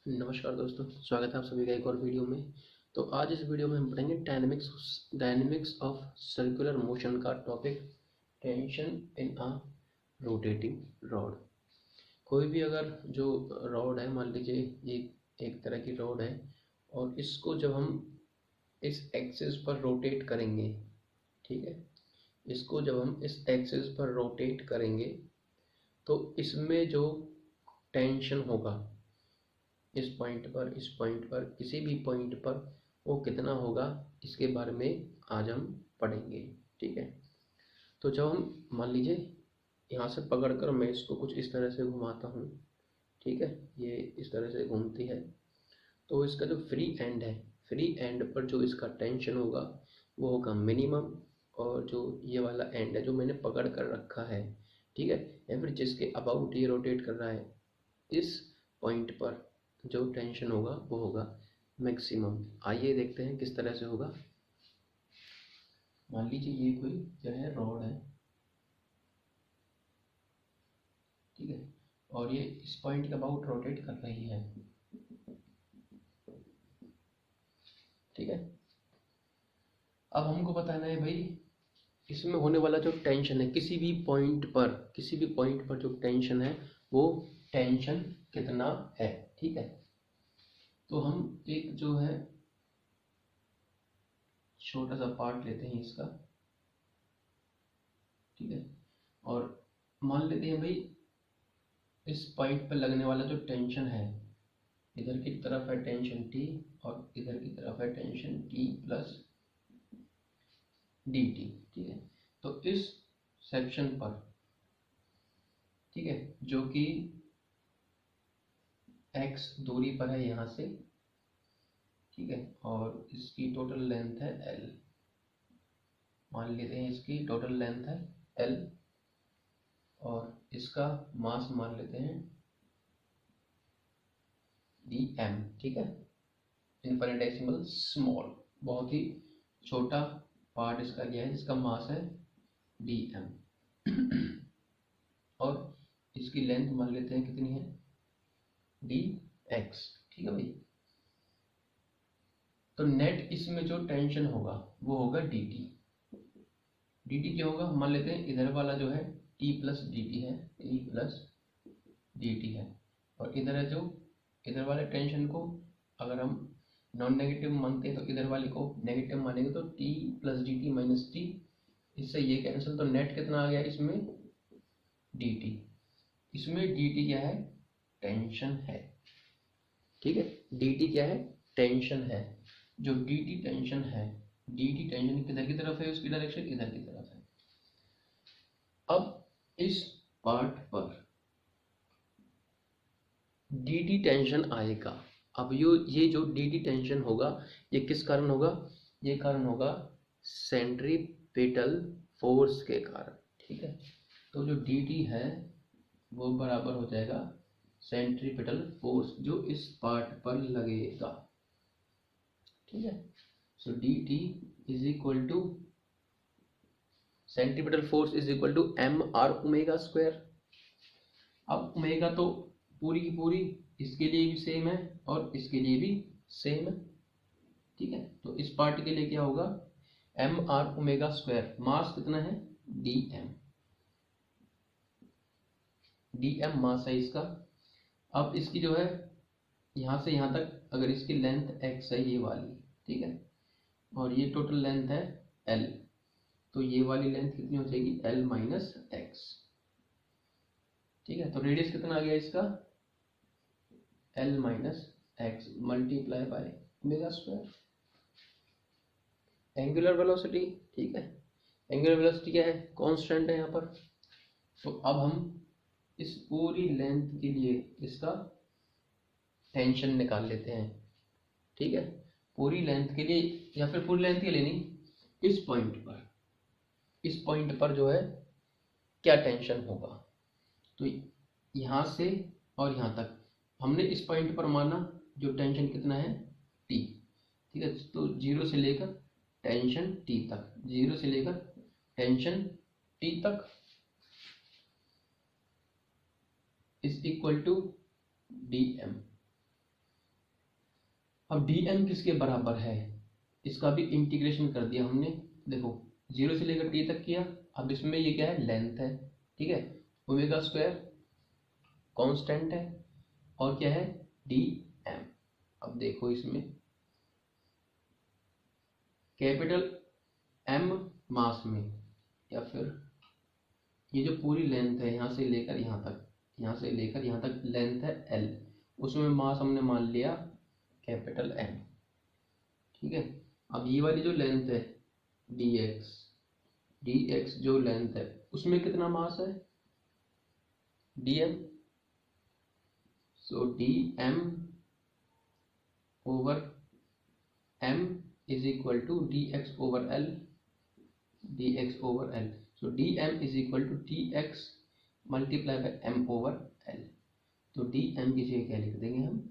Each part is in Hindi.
नमस्कार दोस्तों, स्वागत है आप सभी का एक और वीडियो में। तो आज इस वीडियो में हम पढ़ेंगे डायनेमिक्स ऑफ सर्कुलर मोशन का topic, tension in a rotating rod. कोई भी अगर जो रॉड है, मान लीजिए ये एक तरह की रॉड है और इसको जब हम इस एक्सिस पर रोटेट करेंगे, ठीक है, इसको जब हम इस एक्सिस पर रोटेट करेंगे तो इसमें जो टेंशन होगा इस पॉइंट पर किसी भी पॉइंट पर वो कितना होगा, इसके बारे में आज हम पढ़ेंगे। ठीक है, तो जब हम मान लीजिए यहाँ से पकड़कर मैं इसको कुछ इस तरह से घुमाता हूँ, ठीक है, ये इस तरह से घूमती है, तो इसका जो फ्री एंड है, फ्री एंड पर जो इसका टेंशन होगा वो होगा मिनिमम, और जो ये वाला एंड है जो मैंने पकड़ कर रखा है, ठीक है, या फिर जिसके अबाउट ये रोटेट कर रहा है, इस पॉइंट पर जो टेंशन होगा वो होगा मैक्सिमम। आइए देखते हैं किस तरह से होगा। मान लीजिए ये कोई जो है रॉड है, ठीक है, और ये इस पॉइंट के अबाउट रोटेट कर रही है, ठीक है। अब हमको बताना है भाई इसमें होने वाला जो टेंशन है, किसी भी पॉइंट पर जो टेंशन है वो टेंशन कितना है, ठीक है। तो हम एक जो है छोटा सा पार्ट लेते हैं इसका, ठीक है, और मान लेते हैं भाई इस पॉइंट पर लगने वाला जो टेंशन है, इधर की तरफ है टेंशन टी और इधर की तरफ है tension T plus D T, ठीक है। तो इस सेक्शन पर, ठीक है, जो कि x दूरी पर है यहाँ से, ठीक है, और इसकी टोटल लेंथ है l, मान लेते हैं इसकी टोटल लेंथ है l, और इसका मास मान लेते हैं dm, ठीक है, इनफिनिटेसिमल स्मॉल, बहुत ही छोटा पार्ट इसका लिया है जिसका मास है dm और इसकी लेंथ मान लेते हैं कितनी है dx, ठीक है भाई। तो नेट इसमें जो टेंशन होगा वो होगा dt। dt क्या होगा, मान लेते हैं इधर वाला जो है t प्लस dt है, t प्लस dt है, और इधर है जो इधर वाले टेंशन को अगर हम नॉन नेगेटिव मानते हैं तो इधर वाले को नेगेटिव मानेंगे तो t plus D T minus T, इससे ये कैंसिल, तो नेट कितना आ गया इसमें dt। इसमें dt क्या है, टेंशन है, ठीक है, dt क्या है, टेंशन है। जो dt टेंशन है, dt टेंशन किधर की तरफ है, उसकी डायरेक्शन इधर की तरफ है। अब इस पार्ट पर dt टेंशन आएगा। अब ये जो dt टेंशन होगा ये किस कारण होगा, ये कारण होगा सेंट्रीपिटल फोर्स के कारण, ठीक है। तो जो dt है वो बराबर हो जाएगा सेंट्रीपिटल फोर्स जो इस पार्ट पर लगेगा, ठीक है। So dt is equal to centripetal force is equal to m r omega square. अब ओमेगा तो पूरी की पूरी इसके लिए भी सेम है और इसके लिए भी सेम है, ठीक है। तो इस पार्ट के लिए क्या होगा, एम आर ओमेगा स्क्वायर, मास कितना है डी एम मास है इसका। अब इसकी जो है यहाँ से यहाँ तक अगर इसकी लेंथ x है ये वाली, ठीक है, और ये टोटल लेंथ है l, तो ये वाली लेंथ कितनी हो जाएगी l माइनस एक्स, ठीक है। तो रेडियस कितना आ गया इसका l minus x multiply by omega square. Angular velocity, ठीक है, एंगुलर वेलोसिटी क्या है, कांस्टेंट है यहाँ पर। तो अब हम इस पूरी लेंथ के लिए इसका टेंशन निकाल लेते हैं, ठीक है, पूरी लेंथ के लिए, या फिर पूरी लेंथ के लिए नहीं, इस पॉइंट पर जो है क्या टेंशन होगा। तो यहाँ से और यहाँ तक हमने इस पॉइंट पर माना जो टेंशन कितना है टी, ठीक है। तो जीरो से लेकर टेंशन टी तक, जीरो से लेकर टेंशन टी तक is equal to d m, अब डी एम किसके बराबर है, इसका भी इंटीग्रेशन कर दिया हमने। देखो 0 से लेकर टी तक किया। अब इसमें ये क्या है, लेंथ है, ठीक है। ओमेगा स्क्वायर कांस्टेंट है और क्या है, डी एम। अब देखो इसमें कैपिटल एम मास में, या फिर ये जो पूरी लेंथ है यहाँ से लेकर यहाँ तक, यहाँ से लेकर यहाँ तक लेंथ है एल, उसमें मास हमने मान लिया कैपिटल एम, ठीक है। अब ये वाली जो लेंथ है डी एक्स जो लेंथ है उसमें कितना मास है, d m. So d m over m is equal to d x over l, d x over l. So d m is equal to d x multiply by m over l. तो डी एम की जगह क्या लिख देंगे हम,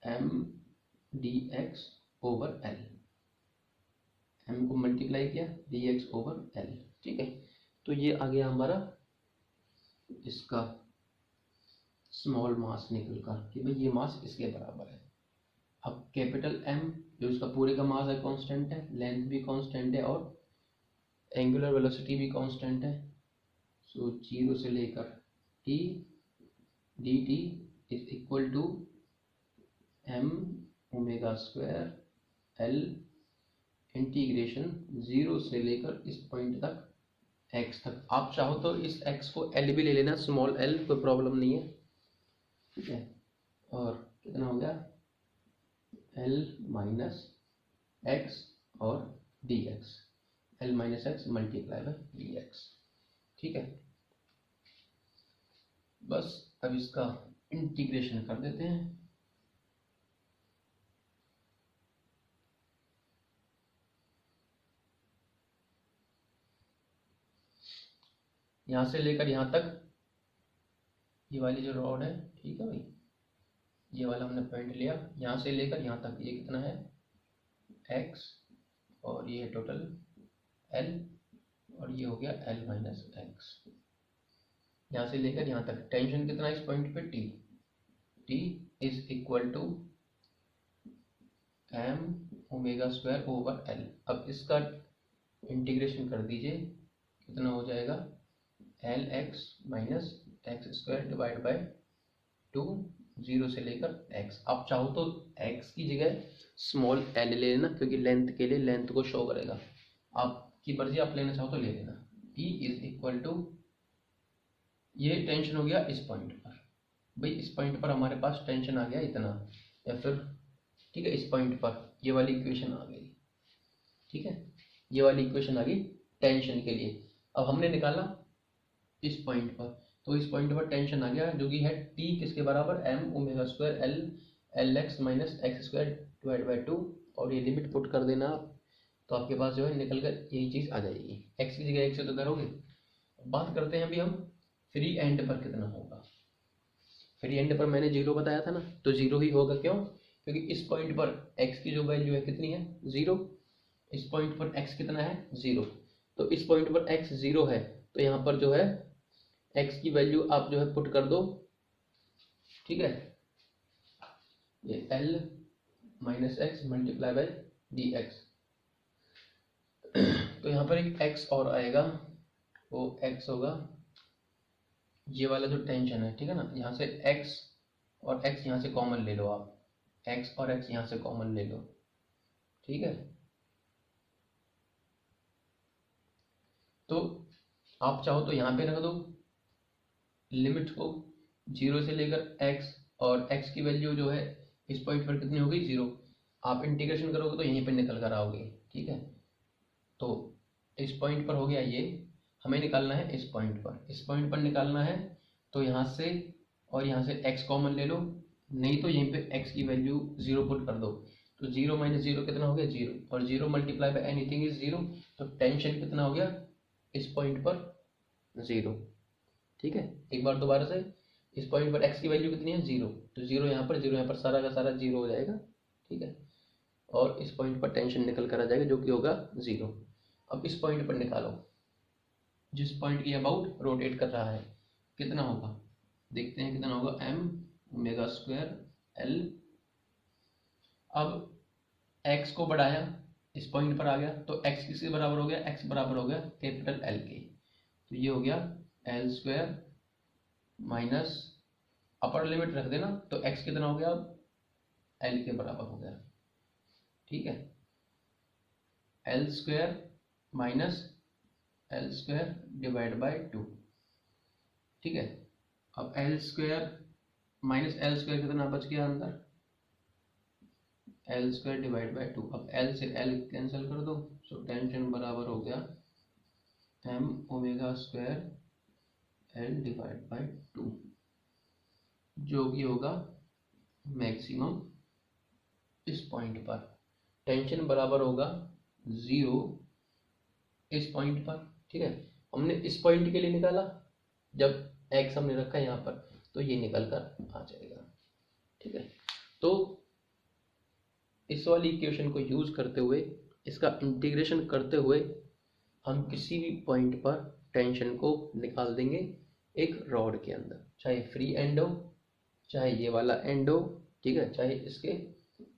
m d x over l, m को मल्टीप्लाई किया डी एक्स ओवर एल, ठीक है। तो ये आ गया हमारा इसका स्मॉल मास निकल कर कि भाई ये मास इसके बराबर है। अब कैपिटल एम जो इसका पूरे का मास है कांस्टेंट है, लेंथ भी कांस्टेंट है और एंगुलर वेलोसिटी भी कांस्टेंट है। सो 0 से लेकर t d t is equal to m omega square l integration 0 से लेकर इस पॉइंट तक x तक। आप चाहो तो इस x को l भी ले लेना, स्मॉल l, कोई प्रॉब्लम नहीं है, ठीक है। और कितना हो गया, l माइनस एक्स और dx, l minus x multiply bye dx, ठीक है। बस अब इसका इंटीग्रेशन कर देते हैं। यहाँ से लेकर यहाँ तक ये वाली जो रॉड है, ठीक है भाई, ये वाला हमने पॉइंट लिया, यहाँ से लेकर यहाँ तक ये कितना है x, और ये टोटल l, और ये हो गया l माइनस एक्स। यहाँ से लेकर यहाँ तक टेंशन कितना है इस पॉइंट पे, t is equal to m omega square over l। अब इसका इंटीग्रेशन कर दीजिए, कितना हो जाएगा l x minus x square divide by 2, 0 से लेकर x। आप चाहो तो x की जगह स्मॉल l ले लेना, क्योंकि लेंथ के लिए लेंथ को शो करेगा, आपकी मर्जी, आप लेना चाहो तो ले लेना। t इज इक्वल टू, ये टेंशन हो गया इस पॉइंट पर, भाई इस पॉइंट पर हमारे पास टेंशन आ गया इतना, या फिर ठीक है इस पॉइंट पर ये वाली इक्वेशन आ गई, ठीक है, ये वाली इक्वेशन आ गई टेंशन के लिए। अब हमने निकाला इस पॉइंट पर, तो इस पॉइंट पर टेंशन आ गया जो कि है t किसके बराबर, m omega square L x minus x square divide by 2, और ये लिमिट पुट कर देना आप, तो आपके पास जो है निकल कर यही चीज़ आ जाएगी, x की जगह x से तो करोगे। बात करते हैं अभी हम फ्री एंड पर कितना होगा। फ्री एंड पर मैंने 0 बताया था ना, तो 0 ही होगा, क्यों, क्योंकि इस पॉइंट पर x की जो वैल्यू है कितनी है 0, इस पॉइंट पर x कितना है 0, तो इस पॉइंट पर x 0 है, तो यहाँ पर जो है x की वैल्यू आप जो है पुट कर दो, ठीक है, ये l minus x multiply bye D x. तो यहाँ पर एक x और आएगा, वो x होगा ये वाला जो टेंशन है, ठीक है ना, यहाँ से x और x यहाँ से कॉमन ले लो आप, x और x यहाँ से कॉमन ले लो, ठीक है। तो आप चाहो तो यहाँ पे रख दो लिमिट को 0 से लेकर x, और x की वैल्यू जो है इस पॉइंट पर कितनी होगी 0, आप इंटीग्रेशन करोगे तो यहीं पे निकल कर आओगे, ठीक है। तो इस पॉइंट पर हो गया, ये हमें निकालना है इस पॉइंट पर निकालना है, तो यहाँ से और यहाँ से x कॉमन ले लो, नहीं तो यहीं पे x की वैल्यू 0 पुट कर दो, तो 0 माइनस 0 कितना हो गया 0, और 0 मल्टीप्लाई बाय एनीथिंग इज 0, तो टेंशन कितना हो गया इस पॉइंट पर 0, ठीक है। एक बार दोबारा से, इस पॉइंट पर x की वैल्यू कितनी है 0, तो 0 यहाँ पर सारा का सारा 0 हो जाएगा, ठीक है, और इस पॉइंट पर टेंशन निकल कर आ जाएगा जो कि होगा 0। अब इस पॉइंट पर निकालो, जिस पॉइंट के अबाउट रोटेट कर रहा है, कितना होगा देखते हैं, कितना होगा m ओमेगा स्क्वायर एल। अब x को बढ़ाया, इस पॉइंट पर आ गया, तो x किसके बराबर हो गया, x बराबर हो गया कैपिटल L के। तो ये हो गया L square minus, upper limit रख देना, तो x कितना हो गया, L के बराबर हो गया। ठीक है, L square minus L square divide by 2। ठीक है, अब L square minus L square कितना बच गया अंदर, एल स्क्वायर डिवाइड बाय 2। अब एल से एल कैंसिल कर दो, सो टेंशन बराबर हो गया m omega square l divide by 2, जो कि होगा मैक्सिमम इस पॉइंट पर। टेंशन बराबर होगा 0 इस पॉइंट पर। ठीक है, हमने इस पॉइंट के लिए निकाला, जब x हमने रखा यहाँ पर, तो ये निकल कर आ जाएगा। ठीक है, तो इस वाली इक्वेशन को यूज करते हुए, इसका इंटीग्रेशन करते हुए, हम किसी भी पॉइंट पर टेंशन को निकाल देंगे एक रॉड के अंदर, चाहे फ्री एंड हो, चाहे ये वाला एंड हो। ठीक है, चाहे इसके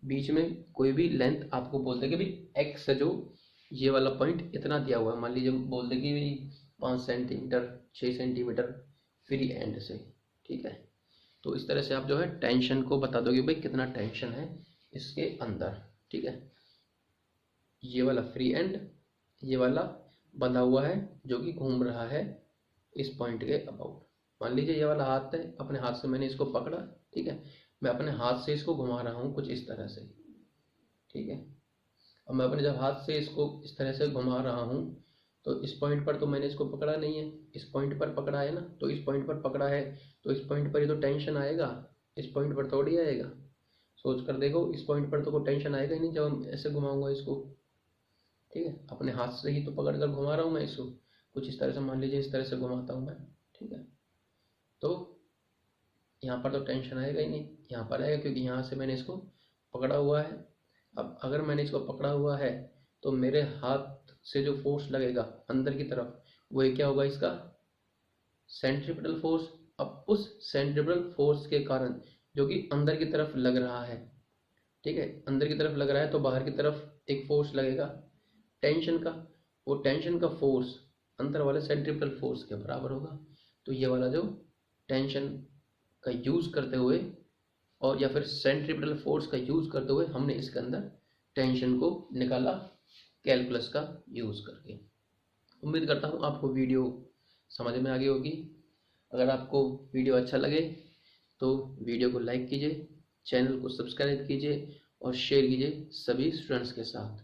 बीच में कोई भी लेंथ आपको बोल दे कि भाई x से जो ये वाला पॉइंट इतना दिया हुआ है, मान लीजिए बोल दे कि भाई 5 सेंटीमीटर 6 सेंटीमीटर फ्री एंड से। ठीक है, तो इस तरह से आप जो है टेंशन को बता दोगे भाई कितना टेंशन है इसके अंदर। ठीक है, ये वाला फ्री एंड, ये वाला बंधा हुआ है जो कि घूम रहा है इस पॉइंट के अबाउट। मान लीजिए ये वाला हाथ है, अपने हाथ से मैंने इसको पकड़ा। ठीक है, मैं अपने हाथ से इसको घुमा रहा हूँ कुछ इस तरह से। ठीक है, अब मैं अपने जब हाथ से इसको इस तरह से घुमा रहा हूँ, तो इस पॉइंट पर तो मैंने इसको पकड़ा नहीं है, इस पॉइंट पर पकड़ा है ना। तो इस पॉइंट पर पकड़ा है, तो इस पॉइंट पर ही तो टेंशन आएगा, इस पॉइंट पर थोड़ी आएगा। सोच कर देखो, इस पॉइंट पर तो कोई टेंशन आएगा ही नहीं जब हम ऐसे घुमाऊंगा इसको। ठीक है, अपने हाथ से ही तो पकड़ कर घुमा रहा हूँ मैं इसको, कुछ इस तरह से, मान लीजिए इस तरह से घुमाता हूँ मैं। ठीक है, तो यहाँ पर तो टेंशन आएगा ही नहीं, यहाँ पर आएगा क्योंकि यहाँ से मैंने इसको पकड़ा हुआ है। अब अगर मैंने इसको पकड़ा हुआ है, तो मेरे हाथ से जो फोर्स लगेगा अंदर की तरफ, वो क्या होगा, इसका सेंट्रीपिटल फोर्स। अब उस सेंट्रीपिटल फोर्स के कारण जो कि अंदर की तरफ लग रहा है, ठीक है, अंदर की तरफ लग रहा है, तो बाहर की तरफ एक फोर्स लगेगा टेंशन का। वो टेंशन का फोर्स अंदर वाले सेंट्रीपिटल फोर्स के बराबर होगा। तो ये वाला जो टेंशन का यूज करते हुए, और या फिर सेंट्रीपिटल फोर्स का यूज करते हुए, हमने इसके अंदर टेंशन को निकाला कैलकुलस का यूज करके। उम्मीद करता हूँ आपको वीडियो समझ में आ गई होगी। अगर आपको वीडियो अच्छा लगे तो वीडियो को लाइक कीजिए, चैनल को सब्सक्राइब कीजिए और शेयर कीजिए सभी स्टूडेंट्स के साथ।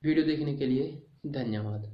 वीडियो देखने के लिए धन्यवाद।